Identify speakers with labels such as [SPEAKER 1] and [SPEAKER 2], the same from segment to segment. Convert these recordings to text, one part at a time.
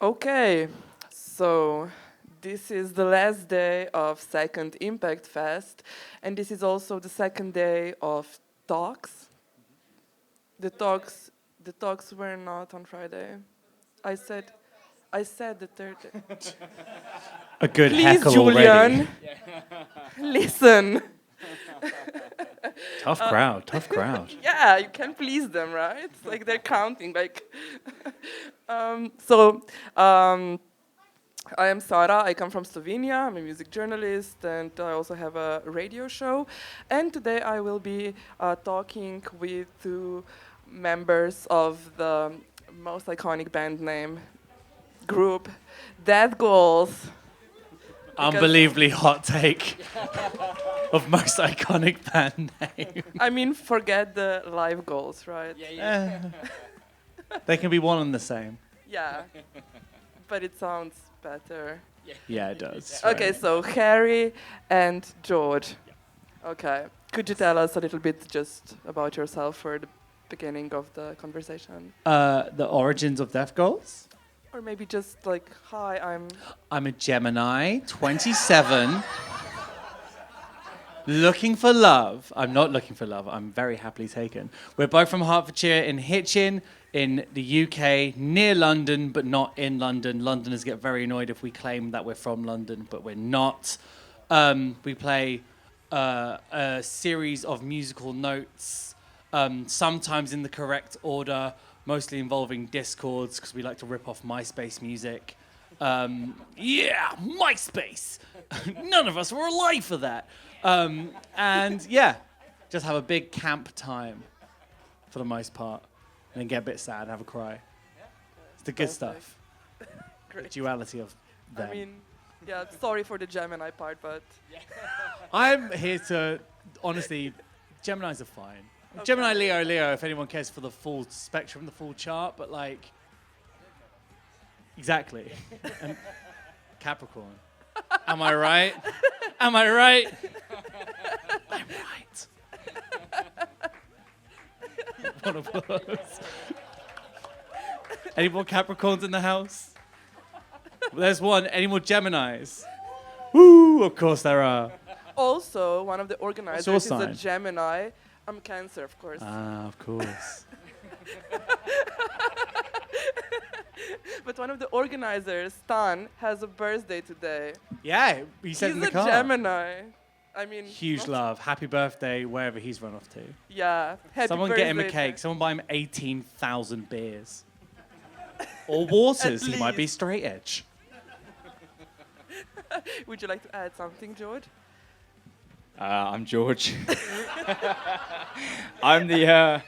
[SPEAKER 1] Okay, so this is the last day of second Impact Fest, and this is also the second day of talks. The talks, the talks were not on Friday. I said, I said the third day.
[SPEAKER 2] A good
[SPEAKER 1] Please,
[SPEAKER 2] heckle
[SPEAKER 1] Julian,
[SPEAKER 2] already.
[SPEAKER 1] listen.
[SPEAKER 2] Tough crowd, tough crowd.
[SPEAKER 1] Yeah, you can please them, right? Like they're counting. So I am Sara. I come from Slovenia. I'm a music journalist, and I also have a radio show. And today I will be talking with two members of the most iconic band name group, deathgoals.
[SPEAKER 2] Unbelievably hot take of most iconic band name.
[SPEAKER 1] I mean, forget the live goals, right?
[SPEAKER 2] They can be one and the same.
[SPEAKER 1] Yeah, but it sounds better.
[SPEAKER 2] Yeah, it does.
[SPEAKER 1] Okay,
[SPEAKER 2] right.
[SPEAKER 1] so Harry and George. Okay, could you tell us a little bit just about yourself for the beginning of the conversation?
[SPEAKER 2] The origins of deathgoals.
[SPEAKER 1] Or maybe just like, hi,
[SPEAKER 2] I'm a Gemini, 27. Looking for love. I'm not looking for love. I'm very happily taken. We're both from Hertfordshire in Hitchin, in the UK, near London, but not in London. Londoners get very annoyed if we claim that we're from London, but we're not. We play a series of musical notes, sometimes in the correct order, mostly involving discords, because we like to rip off MySpace music. Yeah, MySpace! None of us were alive for that. And yeah, just have a big camp time for the most part. And then get a bit sad, have a cry. It's the good stuff.
[SPEAKER 1] great.
[SPEAKER 2] The duality of them.
[SPEAKER 1] I mean, yeah, sorry for the Gemini part, but
[SPEAKER 2] I'm here to, honestly, Geminis are fine.
[SPEAKER 1] Okay.
[SPEAKER 2] Gemini, Leo, if anyone cares for the full spectrum, the full chart, but like, exactly. And Capricorn. Am I right? Am I right? I'm right. One of those. Any more Capricorns in the house? There's one. Any more Geminis? Woo! Of course there are.
[SPEAKER 1] also one of the organizers
[SPEAKER 2] your
[SPEAKER 1] is a
[SPEAKER 2] sign?
[SPEAKER 1] Gemini. I'm Cancer, of course.
[SPEAKER 2] Ah, of course.
[SPEAKER 1] But one of the organizers, Stan, has a birthday today.
[SPEAKER 2] Yeah, he said
[SPEAKER 1] He's
[SPEAKER 2] in the
[SPEAKER 1] a
[SPEAKER 2] car.
[SPEAKER 1] Gemini. I mean,
[SPEAKER 2] Huge
[SPEAKER 1] not-
[SPEAKER 2] love. Happy birthday, wherever he's run off to.
[SPEAKER 1] Yeah. Happy
[SPEAKER 2] Someone
[SPEAKER 1] birthday
[SPEAKER 2] get him a cake. Someone buy him 18,000 beers. Or waters. He might be
[SPEAKER 1] least.
[SPEAKER 2] straight edge.
[SPEAKER 1] Would you like to add something, George?
[SPEAKER 3] I'm George. I'm the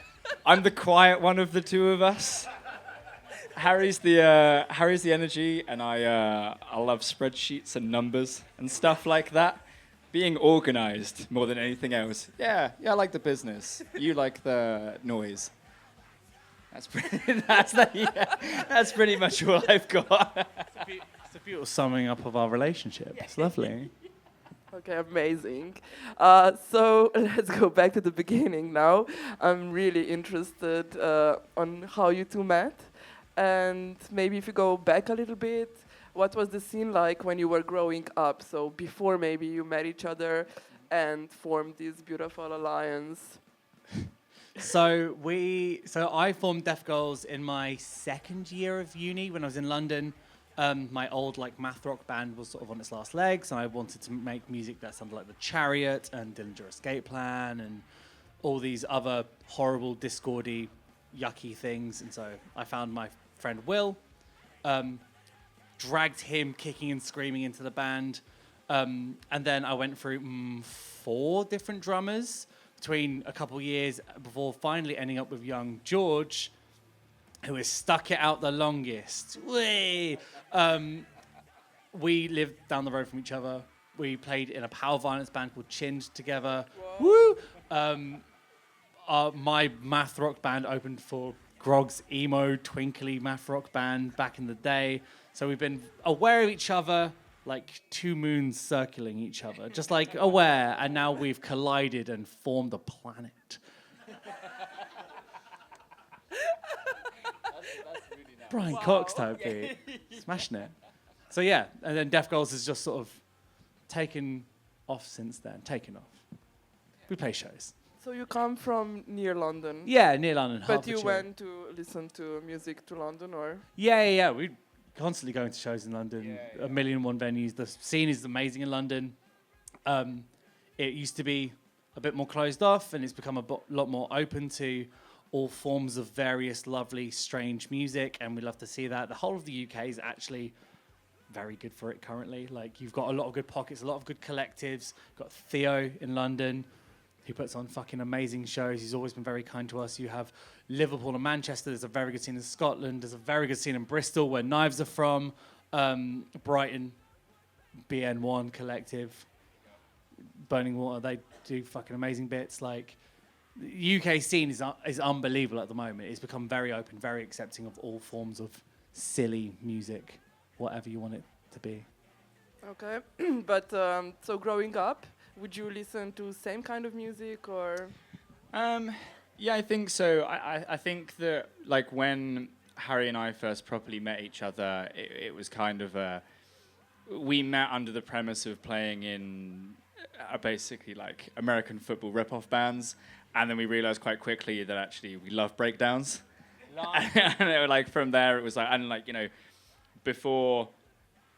[SPEAKER 3] quiet one of the two of us. Harry's the energy, and I love spreadsheets and numbers and stuff like that. Being organized more than anything else. Yeah, I like the business. You like the noise. That's pretty much all I've got.
[SPEAKER 2] It's a beautiful summing up of our relationship. It's lovely.
[SPEAKER 1] Okay, amazing. So let's go back to the beginning now. I'm really interested on how you two met. And maybe if you go back a little bit, what was the scene like when you were growing up? So before maybe you met each other and formed this beautiful alliance.
[SPEAKER 2] So I formed deathgoals in my second year of uni when I was in London. My old math rock band was sort of on its last legs, and I wanted to make music that sounded like The Chariot and Dillinger Escape Plan and all these other horrible, discordy, yucky things. And so I found my friend Will, dragged him kicking and screaming into the band, and then I went through 4 different drummers between a couple years before finally ending up with young George, who has stuck it out the longest. We lived down the road from each other. We played in a power violence band called Chinned together. Woo! My math rock band opened for Grog's emo, twinkly math rock band back in the day. So we've been aware of each other, like 2 moons circling each other, just aware, and now we've collided and formed a planet. Brian Cox type beat. It's smashing it. So yeah, and then deathgoals has just sort of taken off since then. Taken off. We play shows.
[SPEAKER 1] So you come from near London?
[SPEAKER 2] Yeah, near London.
[SPEAKER 1] But you
[SPEAKER 2] Hertfordshire.
[SPEAKER 1] went to listen to music to London, or?
[SPEAKER 2] Yeah. We're constantly going to shows in London.
[SPEAKER 3] Yeah.
[SPEAKER 2] A million and one venues. The scene is amazing in London. It used to be a bit more closed off, and it's become a lot more open to all forms of various lovely, strange music, and we love to see that. The whole of the UK is actually very good for it currently. Like, you've got a lot of good pockets, a lot of good collectives. You've got Theo in London, who puts on fucking amazing shows. He's always been very kind to us. You have Liverpool and Manchester. There's a very good scene in Scotland. There's a very good scene in Bristol, where Knives are from. Brighton, BN1 Collective, Burning Water. They do fucking amazing bits. Like, the UK scene is unbelievable at the moment. It's become very open, very accepting of all forms of silly music, whatever you want it to be.
[SPEAKER 1] Okay, but so growing up, would you listen to same kind of music, or?
[SPEAKER 3] Yeah, I think so. I think that, like, when Harry and I first properly met each other, it was kind of we met under the premise of playing in basically like American football rip-off bands, and then we realized quite quickly that actually we love breakdowns. And it was like, from there it was like, and like, you know, before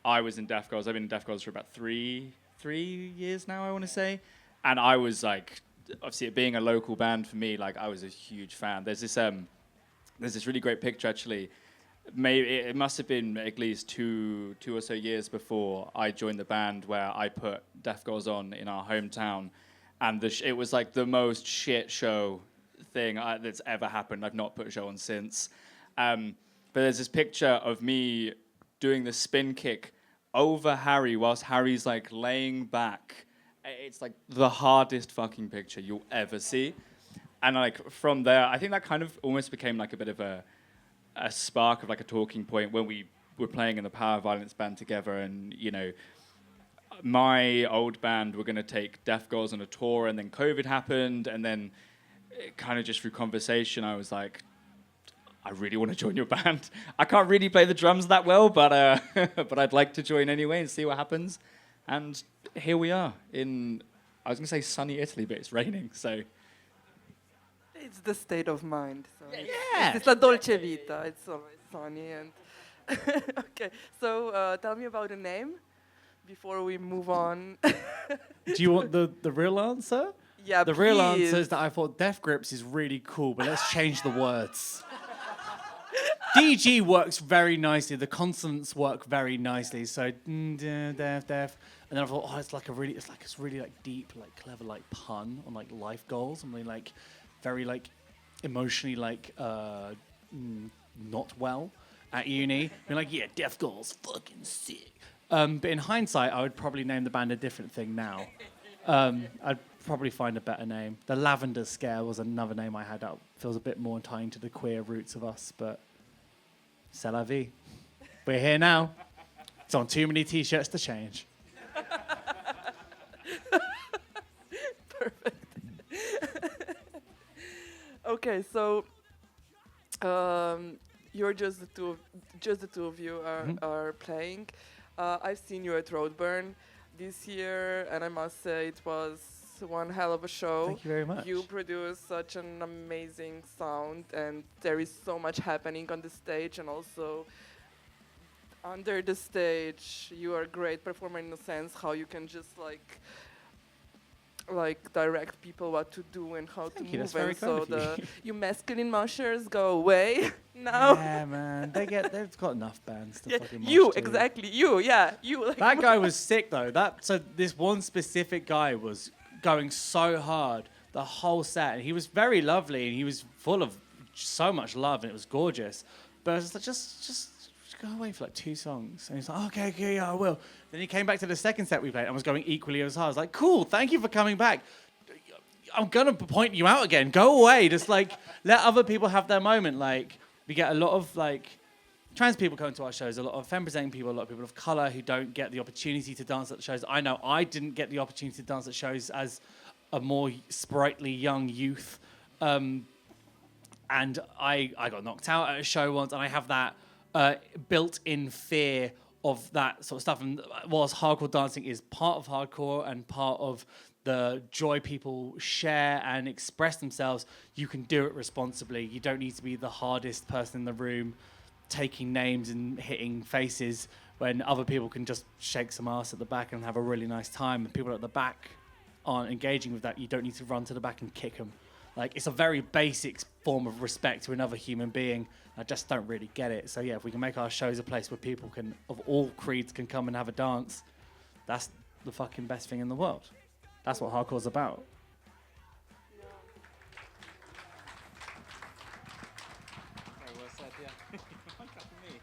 [SPEAKER 3] I was in deathgoals, I've been in deathgoals for about three years now, I want to say, and I was like, obviously it being a local band for me, like, I was a huge fan. There's this really great picture, actually. Maybe it must have been at least two or so years before I joined the band, where I put deathgoals on in our hometown, and it was like the most shit show thing that's ever happened. I've not put a show on since. But there's this picture of me doing the spin kick over Harry whilst Harry's like laying back. It's like the hardest fucking picture you'll ever see. And like, from there, I think that kind of almost became like a bit of a spark of like a talking point when we were playing in the Power Violence band together. And, you know, my old band were going to take deathgoals on a tour, and then COVID happened, and then kind of just through conversation, I was like, I really want to join your band. I can't really play the drums that well, but but I'd like to join anyway and see what happens. And here we are in, I was going to say sunny Italy, but it's raining, so.
[SPEAKER 1] It's the state of mind. So
[SPEAKER 2] Yeah.
[SPEAKER 1] it's la dolce vita. It's always sunny and. Okay, so tell me about the name before we move on.
[SPEAKER 2] Do you want the real answer?
[SPEAKER 1] Yeah,
[SPEAKER 2] The real
[SPEAKER 1] please.
[SPEAKER 2] answer is that I thought Death Grips is really cool, but let's change the words. DG works very nicely. The consonants work very nicely. So death. And then I thought, oh, it's really like deep, like clever, like pun on like life goals. I mean, like very like emotionally like not well at uni. Being like, yeah, death goals, fucking sick. But in hindsight, I would probably name the band a different thing now. I'd probably find a better name. The Lavender Scare was another name I had out. Feels a bit more tying to the queer roots of us, but c'est la vie. We're here now. It's on too many t-shirts to change.
[SPEAKER 1] Perfect. Okay, so you're just the two of you are playing. I've seen you at Roadburn this year, and I must say it was one hell of a show.
[SPEAKER 2] Thank you very much.
[SPEAKER 1] You produce such an amazing sound, and there is so much happening on the stage, and also under the stage. You are a great performer in the sense how you can just like direct people what to do and how to
[SPEAKER 2] Thank you,
[SPEAKER 1] move.
[SPEAKER 2] that's very
[SPEAKER 1] And so
[SPEAKER 2] kind of you.
[SPEAKER 1] you masculine mushers go away now.
[SPEAKER 2] Yeah, man. They've got enough bands to
[SPEAKER 1] Yeah,
[SPEAKER 2] fucking mosh
[SPEAKER 1] you
[SPEAKER 2] to.
[SPEAKER 1] exactly. You, yeah, you. Like
[SPEAKER 2] That guy was sick though. So this one specific guy was going so hard the whole set, and he was very lovely, and he was full of so much love, and it was gorgeous. But I was like, just go away for like 2 songs, and he's like, okay, yeah, I will. Then he came back to the second set we played and was going equally as hard. I was like, cool, thank you for coming back. I'm gonna point you out again. Go away. Just like let other people have their moment. Like, we get a lot of like trans people coming to our shows, a lot of femme presenting people, a lot of people of color who don't get the opportunity to dance at the shows. I know I didn't get the opportunity to dance at shows as a more sprightly young youth, and I got knocked out at a show once, and I have that built-in fear of that sort of stuff. And whilst hardcore dancing is part of hardcore and part of the joy people share and express themselves, you can do it responsibly. You don't need to be the hardest person in the room taking names and hitting faces when other people can just shake some ass at the back and have a really nice time. And people at the back aren't engaging with that. You don't need to run to the back and kick them. Like, it's a very basic form of respect to another human being. I just don't really get it. So yeah, if we can make our shows a place where people can, of all creeds, can come and have a dance, that's the fucking best thing in the world. That's what hardcore's about.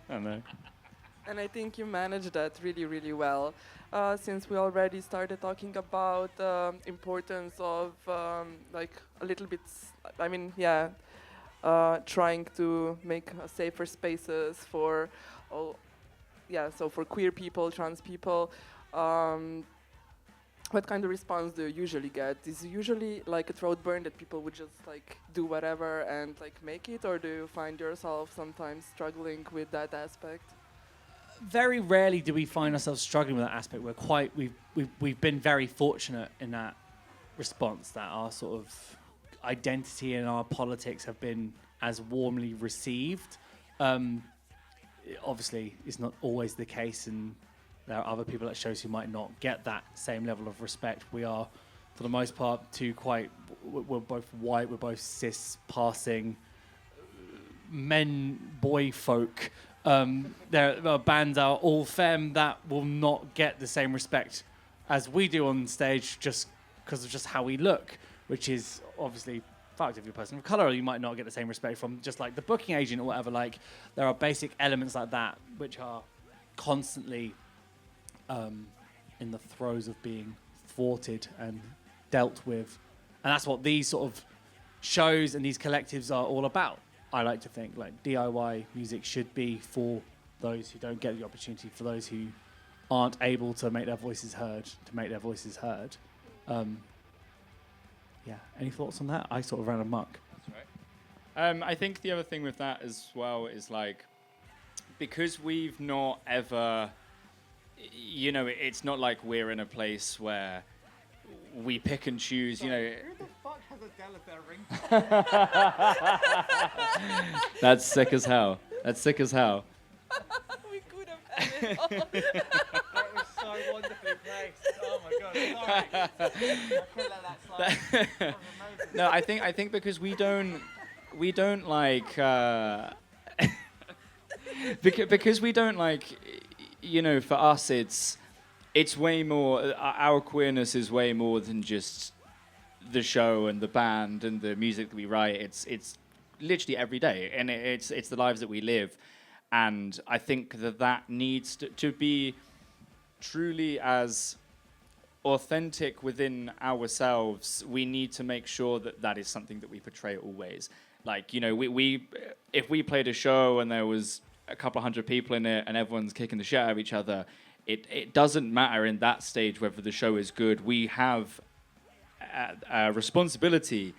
[SPEAKER 2] I know.
[SPEAKER 1] And I think you managed that really, really well. Since we already started talking about importance of like a little bit, trying to make safer spaces for all, so for queer people, trans people. What kind of response do you usually get? Is it usually like a throat burn that people would just like do whatever and like make it, or do you find yourself sometimes struggling with that aspect?
[SPEAKER 2] Very rarely do we find ourselves struggling with that aspect. We've been very fortunate in that response, that our sort of identity and our politics have been as warmly received. Obviously, it's not always the case, and there are other people at shows who might not get that same level of respect. We are, for the most part, we're both white, we're both cis passing men, boy folk. There are bands are all femme that will not get the same respect as we do on stage just because of just how we look, which is obviously fucked if you're a person of colour. You might not get the same respect from just like the booking agent or whatever. Like, there are basic elements like that which are constantly in the throes of being thwarted and dealt with, and that's what these sort of shows and these collectives are all about. I like to think like DIY music should be for those who don't get the opportunity, for those who aren't able to make their voices heard, Any thoughts on that? I sort of ran amok.
[SPEAKER 3] That's right. I think the other thing with that as well is like, because we've not ever, it's not like we're in a place where we pick and choose,
[SPEAKER 2] Who the fuck has a Delafair ring?
[SPEAKER 3] That's sick as hell.
[SPEAKER 1] We could have had it all.
[SPEAKER 2] That was so wonderfully placed. Oh my god, sorry. I couldn't let that slide. That was amazing.
[SPEAKER 3] No, I think because we don't like because we don't like, for us it's way more, our queerness is way more than just the show and the band and the music that we write. It's literally every day, and it's the lives that we live. And I think that needs to be truly as authentic within ourselves. We need to make sure that is something that we portray always. Like, we if we played a show and there was a couple hundred people in it and everyone's kicking the shit out of each other, it doesn't matter in that stage whether the show is good. We have a responsibility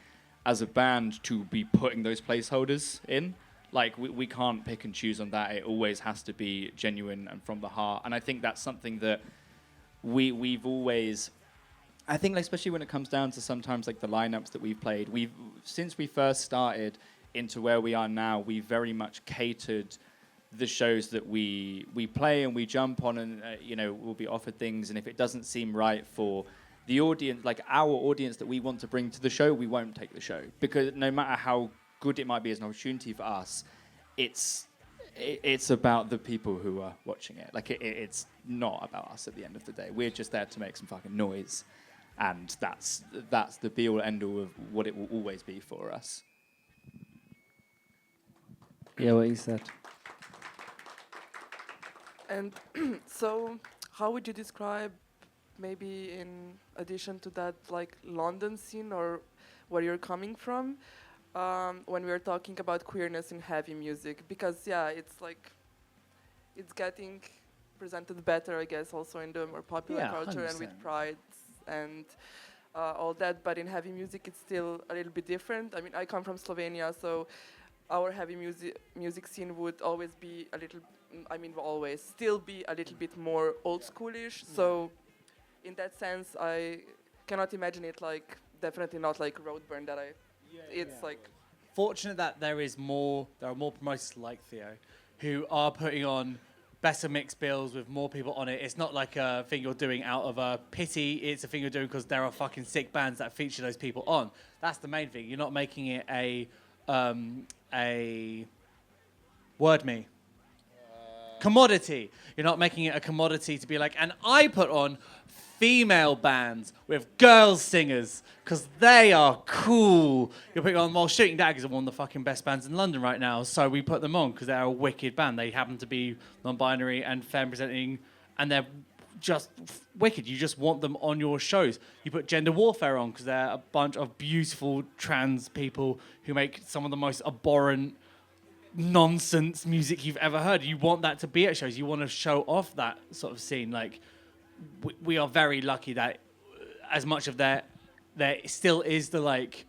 [SPEAKER 3] as a band to be putting those placeholders in. Like, we can't pick and choose on that. It always has to be genuine and from the heart. And I think that's something that we've always, I think, like, especially when it comes down to sometimes like the lineups that we've played, since we first started into where we are now, we've very much catered the shows that we play and we jump on, and we'll be offered things, and if it doesn't seem right for the audience, like our audience that we want to bring to the show, we won't take the show, because no matter how good it might be as an opportunity for us, it's about the people who are watching it. Like, it's not about us at the end of the day. We're just there to make some fucking noise, and that's the be all end all of what it will always be for us.
[SPEAKER 2] Yeah, what you said.
[SPEAKER 1] And so, how would you describe, maybe in addition to that, like London scene or where you're coming from, when we're talking about queerness in heavy music? Because it's like, it's getting presented better, I guess, also in the more popular culture 100%. And with Pride and all that. But in heavy music, it's still a little bit different. I mean, I come from Slovenia, so our heavy music scene would always be a little, will always still be a little bit more old schoolish. So in that sense, I cannot imagine it like, definitely not like Roadburn that it's like.
[SPEAKER 2] Fortunate that there are more promoters like Theo who are putting on better mixed bills with more people on it. It's not like a thing you're doing out of a pity. It's a thing you're doing because there are fucking sick bands that feature those people on. That's the main thing. You're not making it a commodity. You're not making it a commodity to be like, and I put on female bands with girl singers because they are cool. You're putting on, well, Shooting Daggers are one of the fucking best bands in London right now, so we put them on because they're a wicked band. They happen to be non-binary and femme presenting, and they're just wicked. You just want them on your shows. You put Gender Warfare on because they're a bunch of beautiful trans people who make some of the most abhorrent nonsense music you've ever heard. You want that to be at shows. You want to show off that sort of scene. Like, we are very lucky that as much of there still is the like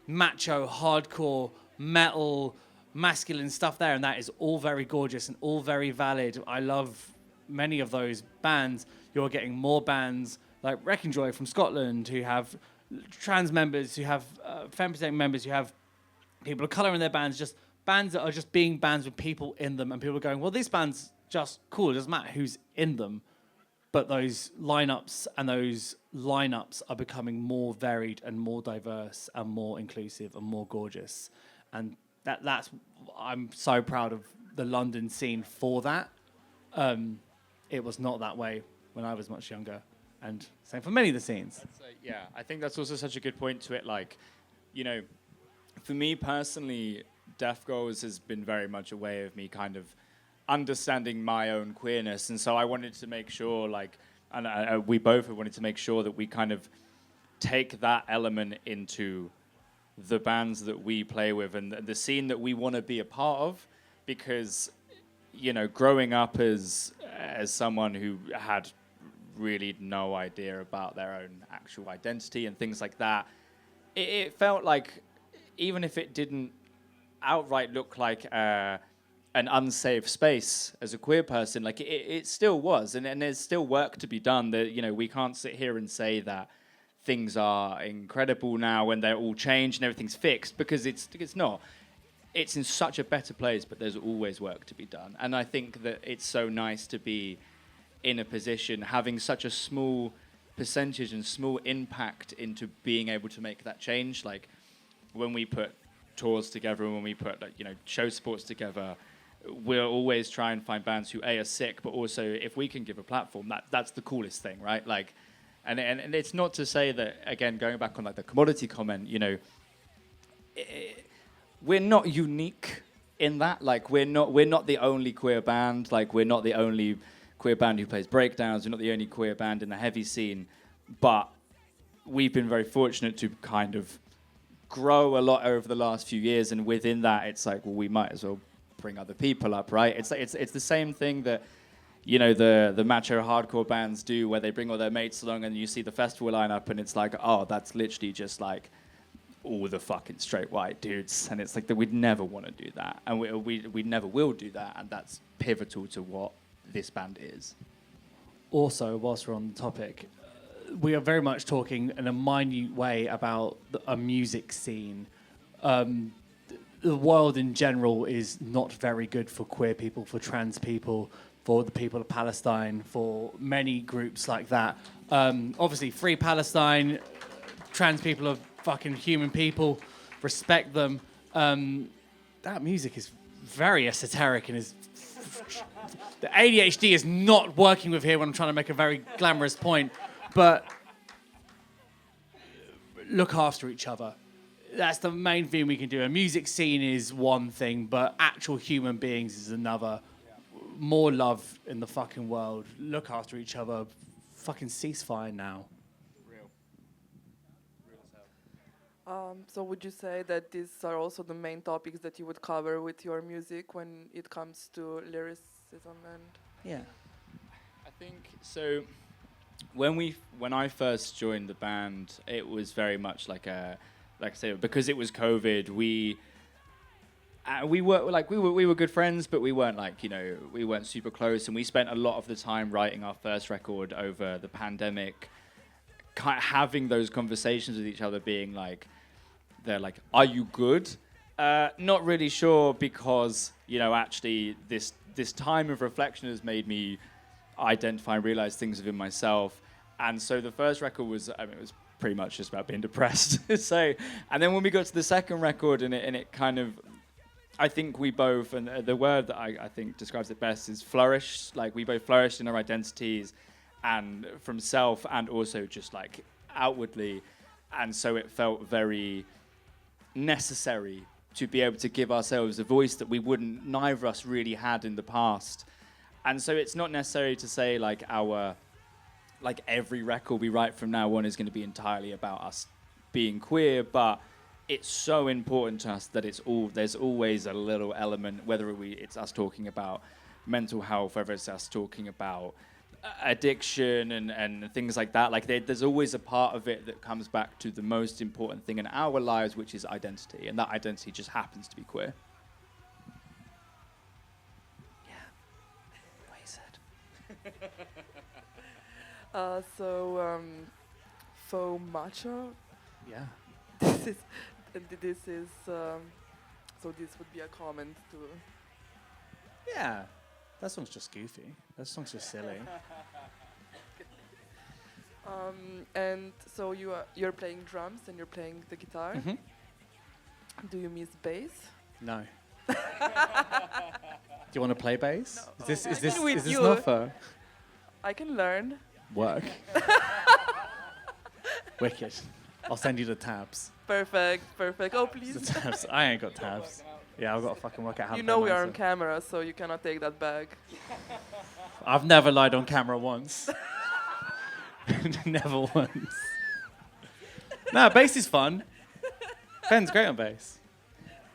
[SPEAKER 2] macho, hardcore, metal, masculine stuff there, and that is all very gorgeous and all very valid. I love many of those bands. You're getting more bands like Wrecking Joy from Scotland who have trans members, who have femme members, who have people of colour in their bands, just bands that are just being bands with people in them, and people are going, well, this band's just cool. It doesn't matter who's in them. But those lineups are becoming more varied and more diverse and more inclusive and more gorgeous. And that's I'm so proud of the London scene for that. It was not that way when I was much younger. And same for many of the scenes.
[SPEAKER 3] Yeah, I think that's also such a good point to it. Like, you know, for me personally, deathgoals has been very much a way of me kind of understanding my own queerness, and so I wanted to make sure, like, and we both wanted to make sure that we kind of take that element into the bands that we play with and the scene that we want to be a part of, because, you know, growing up as someone who had really no idea about their own actual identity and things like that, it felt like, even if it didn't outright look like an unsafe space as a queer person, like it still was, and there's still work to be done. That, you know, we can't sit here and say that things are incredible now when they're all changed and everything's fixed, because it's not. It's in such a better place, but there's always work to be done. And I think that it's so nice to be in a position having such a small percentage and small impact into being able to make that change. Like when we put tours together and when we put, like, you know, show sports together, we'll always try and find bands who are sick, but also if we can give a platform, that's the coolest thing, right? Like, and it's not to say that, again, going back on like the commodity comment, you know, we're not unique in that. Like, we're not the only queer band. Like, we're not the only queer band who plays breakdowns. We're not the only queer band in the heavy scene, but we've been very fortunate to kind of grow a lot over the last few years, and within that, it's like, well, we might as well bring other people up, right? It's the same thing that, you know, the macho hardcore bands do, where they bring all their mates along and you see the festival lineup and it's like, oh, that's literally just like all the fucking straight white dudes, and it's like that we'd never want to do that, and we never will do that, and that's pivotal to what this band is.
[SPEAKER 2] Also, whilst we're on the topic, we are very much talking in a minute way about a music scene. The world in general is not very good for queer people, for trans people, for the people of Palestine, for many groups like that. Obviously, free Palestine, trans people are fucking human people, respect them. That music is very esoteric and is... The ADHD is not working with here when I'm trying to make a very glamorous point, but look after each other. That's the main thing we can do. A music scene is one thing, but actual human beings is another. Yeah. More love in the fucking world. Look after each other. Fucking ceasefire now.
[SPEAKER 3] Real as hell.
[SPEAKER 1] So would you say that these are also the main topics that you would cover with your music when it comes to lyricism and...
[SPEAKER 2] Yeah.
[SPEAKER 3] I think so. When I first joined the band, it was very much like I say, because it was COVID, we were good friends, but we weren't like, we weren't super close, and we spent a lot of the time writing our first record over the pandemic, kind of having those conversations with each other, being like, they're like, are you good? Not really sure, because actually this time of reflection has made me identify and realize things within myself. And so the first record was, it was pretty much just about being depressed. So, and then when we got to the second record, and it kind of, I think we both, and the word that I think describes it best is flourish. Like, we both flourished in our identities, and from self, and also just like outwardly. And so it felt very necessary to be able to give ourselves a voice that neither of us really had in the past. And so it's not necessary to say like every record we write from now on is going to be entirely about us being queer, but it's so important to us that there's always a little element, whether it's us talking about mental health, whether it's us talking about addiction and things like that. Like there's always a part of it that comes back to the most important thing in our lives, which is identity, and that identity just happens to be queer.
[SPEAKER 1] So matcha.
[SPEAKER 2] Yeah.
[SPEAKER 1] This is so this would be a comment to.
[SPEAKER 2] Yeah. That song's just goofy. That song's just silly.
[SPEAKER 1] And so you're playing drums and you're playing the guitar.
[SPEAKER 2] Mm-hmm.
[SPEAKER 1] Do you miss bass?
[SPEAKER 2] No. Do you want to play bass?
[SPEAKER 1] No.
[SPEAKER 2] Is
[SPEAKER 1] I
[SPEAKER 2] this
[SPEAKER 1] can with you.
[SPEAKER 2] not fun?
[SPEAKER 1] I can learn.
[SPEAKER 2] Work. Wicked. I'll send you the tabs.
[SPEAKER 1] Perfect. Oh,
[SPEAKER 2] The
[SPEAKER 1] please.
[SPEAKER 2] tabs. I ain't got tabs. Yeah, I've got to fucking work out how
[SPEAKER 1] You
[SPEAKER 2] to
[SPEAKER 1] know
[SPEAKER 2] play
[SPEAKER 1] we are on
[SPEAKER 2] myself.
[SPEAKER 1] camera, so you cannot take that back.
[SPEAKER 2] I've never lied on camera once. Never once. No, bass is fun. Ben's great on bass.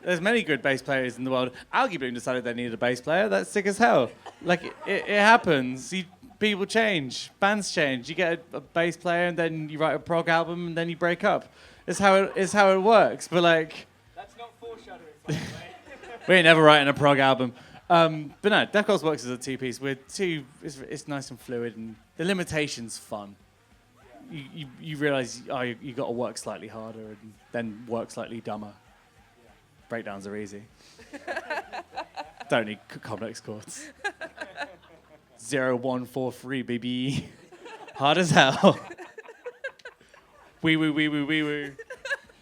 [SPEAKER 2] There's many good bass players in the world. Algae Bloom decided they needed a bass player. That's sick as hell. Like, it happens. People change. Bands change. You get a bass player, and then you write a prog album, and then you break up. It's how it works. But, like...
[SPEAKER 3] That's not foreshadowing, by the way.
[SPEAKER 2] We ain't never writing a prog album. But no, deathgoals works as a two-piece. It's nice and fluid, and the limitation's fun. You realise you got to work slightly harder and then work slightly dumber. Yeah. Breakdowns are easy. Don't need complex chords. 0, 1, 4, 3, baby. Hard as hell. Wee woo wee woo wee woo.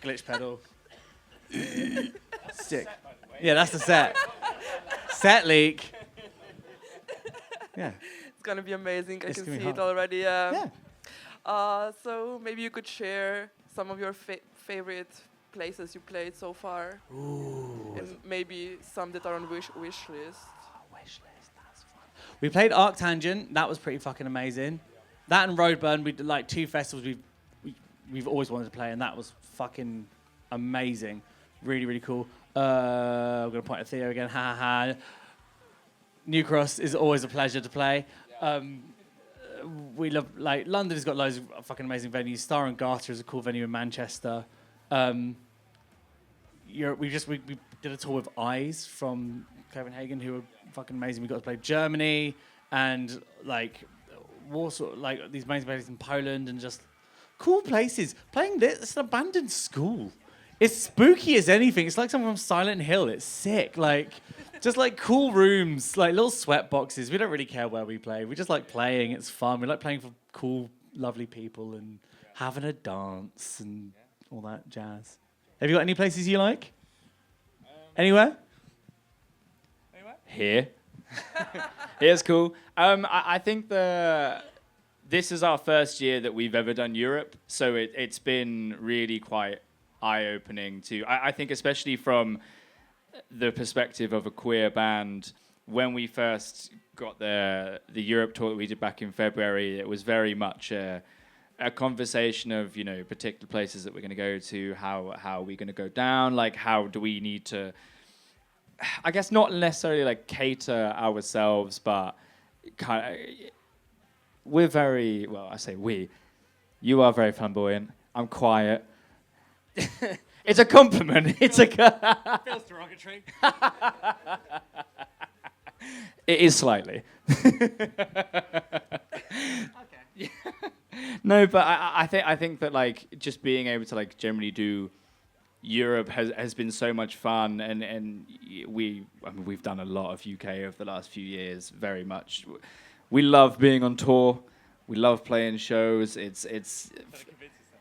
[SPEAKER 2] Glitch pedal. Sick. Yeah, that's the set. Set leak. Yeah.
[SPEAKER 1] It's gonna be amazing. I
[SPEAKER 2] It's
[SPEAKER 1] can
[SPEAKER 2] gonna be
[SPEAKER 1] see it
[SPEAKER 2] hard.
[SPEAKER 1] already.
[SPEAKER 2] Yeah.
[SPEAKER 1] So maybe you could share some of your favorite places you played so far.
[SPEAKER 2] Ooh.
[SPEAKER 1] And maybe some that are on wish list.
[SPEAKER 2] Wish list, that's fun. We played Arctangent. That was pretty fucking amazing. That and Roadburn, we did like 2 festivals we've always wanted to play, and that was fucking amazing. Really, really cool. I'm gonna point at Theo again. Ha ha ha. New Cross is always a pleasure to play. We love, like, London has got loads of fucking amazing venues. Star and Garter is a cool venue in Manchester. We did a tour with Eyes from Copenhagen, who were fucking amazing. We got to play Germany and like Warsaw, like these amazing places in Poland, and just cool places. Playing this, it's an abandoned school. It's spooky as anything. It's like someone from Silent Hill. It's sick. Like, just like cool rooms, like little sweat boxes. We don't really care where we play. We just like playing. It's fun. We like playing for cool, lovely people and having a dance and all that jazz. Have you got any places you like? Anywhere?
[SPEAKER 3] Here. Here's cool. I think this is our first year that we've ever done Europe, so it's been really quite eye-opening too. I think especially from the perspective of a queer band, when we first got the Europe tour that we did back in February, it was very much a conversation of, particular places that we're going to go to, how are we going to go down, like how do we need to, I guess not necessarily like cater ourselves, but kind of, we're very, well, I say we, you are very flamboyant, I'm quiet. It's a compliment. It's a.
[SPEAKER 2] Feels derogatory.
[SPEAKER 3] It is slightly.
[SPEAKER 2] Okay.
[SPEAKER 3] No, but I think that like just being able to like generally do Europe has been so much fun, and we've done a lot of UK over the last few years. Very much, we love being on tour. We love playing shows. It's.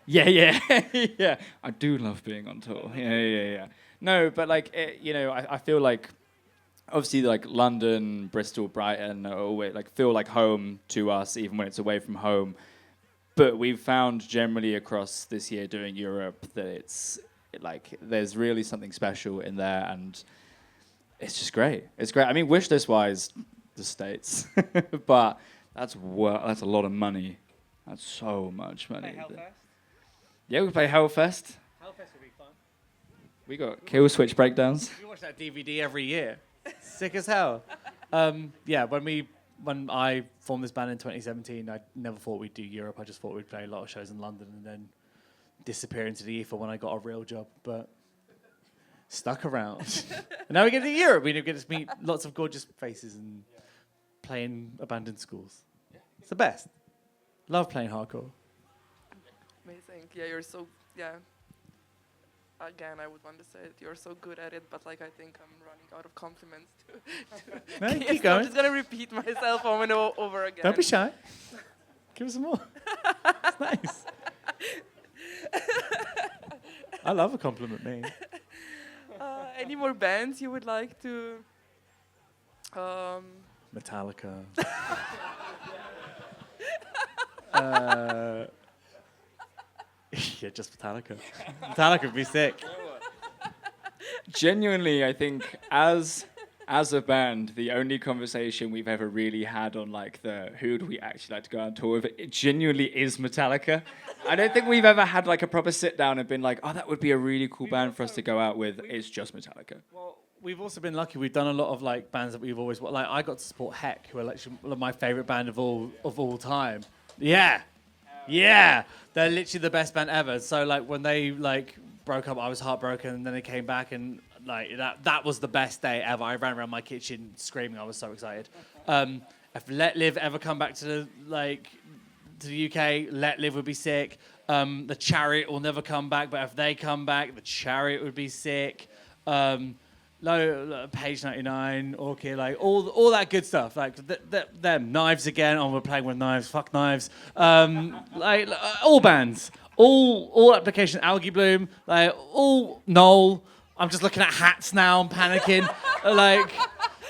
[SPEAKER 3] Yeah. Yeah. I do love being on tour. Yeah. No, but like I feel like obviously like London, Bristol, Brighton always like feel like home to us, even when it's away from home. But we've found generally across this year doing Europe that it's like there's really something special in there, and it's just great. It's great. I mean, wish list wise, the States, but that's a lot of money. That's so much money.
[SPEAKER 2] Play Hellfest?
[SPEAKER 3] Yeah, we play Hellfest.
[SPEAKER 2] Hellfest would be fun.
[SPEAKER 3] We got Kill Switch breakdowns.
[SPEAKER 2] We watch that DVD every year. Sick as hell. Yeah, when I formed this band in 2017, I never thought we'd do Europe. I just thought we'd play a lot of shows in London and then disappear into the ether when I got a real job. But stuck around. And now we get to Europe. We get to meet lots of gorgeous faces and play in abandoned schools. It's the best. Love playing hardcore.
[SPEAKER 1] Amazing. Yeah, you're so, yeah. Again, I would want to say that you're so good at it, but like I think I'm running out of compliments to
[SPEAKER 2] No,
[SPEAKER 1] Yes,
[SPEAKER 2] keep going.
[SPEAKER 1] I'm just going to repeat myself over and over again.
[SPEAKER 2] Don't be shy. Give us some more. It's nice. I love a compliment, me.
[SPEAKER 1] Any more bands you would like to...
[SPEAKER 2] Metallica. Yeah, just Metallica. Metallica would be sick.
[SPEAKER 3] Genuinely, I think as a band, the only conversation we've ever really had on like the who do we actually like to go on tour with, it genuinely is Metallica. I don't think we've ever had like a proper sit down and been like, oh, that would be a really cool band for us to go out with. It's just Metallica.
[SPEAKER 2] Well, we've also been lucky. We've done a lot of like bands that we've always like. I got to support Heck, who are like my favorite band of all time. Yeah. They're literally the best band ever. So like when they like broke up, I was heartbroken, and then they came back, and like that was the best day ever. I ran around my kitchen screaming. I was so excited. If Let Live ever come back to the UK, Let Live would be sick. The Chariot will never come back, but if they come back, the Chariot would be sick. Page 99, Orchid, like all that good stuff. Like them Knives again. Oh, we're playing with Knives. Fuck Knives. All bands, all application. Algae Bloom, like all Knoll. I'm just looking at hats now. I'm panicking. Like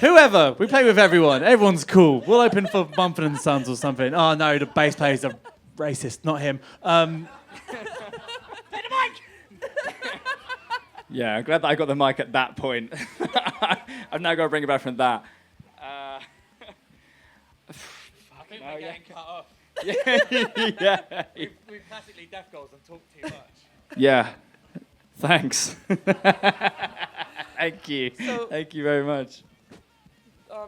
[SPEAKER 2] whoever. We play with everyone. Everyone's cool. We'll open for Mumford & Sons or something. Oh no, the bass player's a racist. Not him.
[SPEAKER 3] Yeah, I'm glad that I got the mic at that point. I've now got to bring it back from that.
[SPEAKER 2] I think we're getting cut off.
[SPEAKER 3] Yeah.
[SPEAKER 2] We've classically deathgoals and talked too much.
[SPEAKER 3] Yeah. Thanks. Thank you.
[SPEAKER 1] So-
[SPEAKER 3] Thank you very much.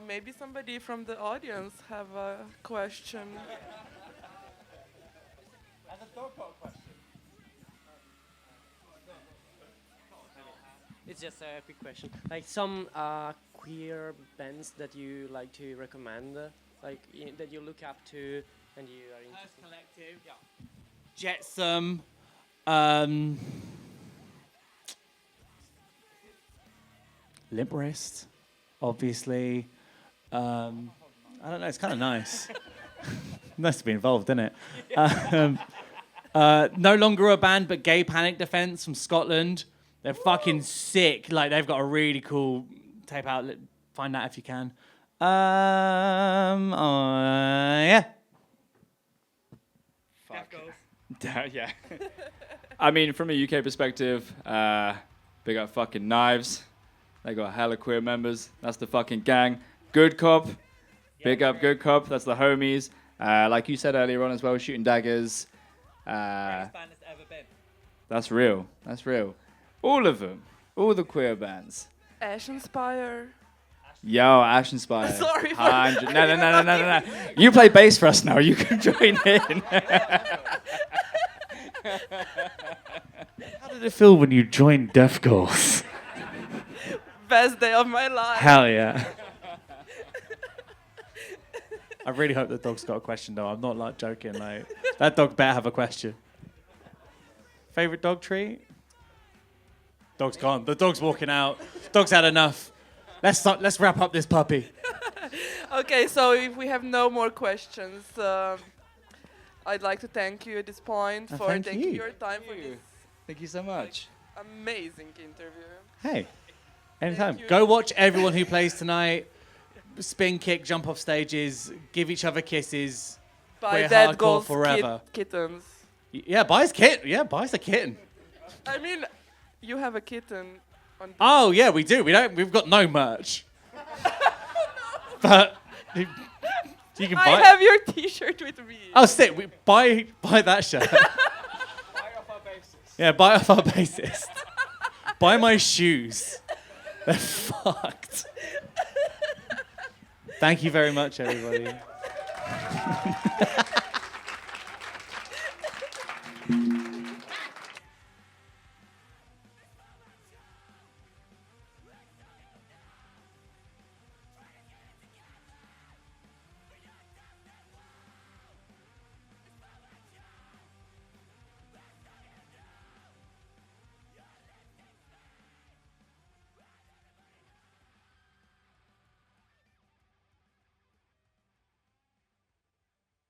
[SPEAKER 1] Maybe somebody from the audience have a question.
[SPEAKER 2] As a dog got a question.
[SPEAKER 4] It's just a quick question. Like some queer bands that you like to recommend, that you look up to and you are interested.
[SPEAKER 2] Collective. Yeah. Jetsam. Limp Wrist, obviously. I don't know. It's kind of nice. Nice to be involved, isn't it? No longer a band, but Gay Panic Defense from Scotland. They're fucking sick. Like they've got a really cool tape out. Find that if you can. Yeah.
[SPEAKER 3] Fuck. Yeah. I mean, from a UK perspective, big up fucking Knives. They got hella queer members. That's the fucking gang. Good Cop. Big up Good Cop. That's the homies. Like you said earlier on as well, Shooting Daggers.
[SPEAKER 2] Best band that's ever been.
[SPEAKER 3] That's real. That's real. All of them. All the queer bands.
[SPEAKER 1] Ash Inspire.
[SPEAKER 3] Yo, Ash Inspire.
[SPEAKER 1] Sorry for-
[SPEAKER 3] 100. No. You play bass for us now. You can join in.
[SPEAKER 2] How did it feel when you joined deathgoals?
[SPEAKER 1] Best day of my life.
[SPEAKER 2] Hell yeah. I really hope the dog's got a question though. I'm not like joking. Like that dog better have a question. Favorite dog treat? Dog's gone. The dog's walking out. Dog's had enough. Let's wrap up this puppy.
[SPEAKER 1] Okay, so if we have no more questions, I'd like to thank you at this point for
[SPEAKER 2] thank
[SPEAKER 1] taking
[SPEAKER 2] you.
[SPEAKER 1] your time for this
[SPEAKER 3] Thank you so much.
[SPEAKER 1] amazing interview.
[SPEAKER 2] Hey, anytime.
[SPEAKER 1] you.
[SPEAKER 2] Go watch everyone who plays tonight. Spin, kick, jump off stages. Give each other kisses.
[SPEAKER 1] By
[SPEAKER 2] We're
[SPEAKER 1] Dead
[SPEAKER 2] hardcore
[SPEAKER 1] Goals
[SPEAKER 2] forever.
[SPEAKER 1] Kittens.
[SPEAKER 2] Yeah, buy us kit. Yeah, buy us a kitten.
[SPEAKER 1] I mean, you have a kitten on.
[SPEAKER 2] Oh yeah, we do. We've got no merch. But you can buy.
[SPEAKER 1] I have your T-shirt with me.
[SPEAKER 2] Oh, sick. Buy that shirt.
[SPEAKER 3] Buy off our basis.
[SPEAKER 2] Yeah, buy off our bassist. Buy my shoes. They're fucked. Thank you very much, everybody.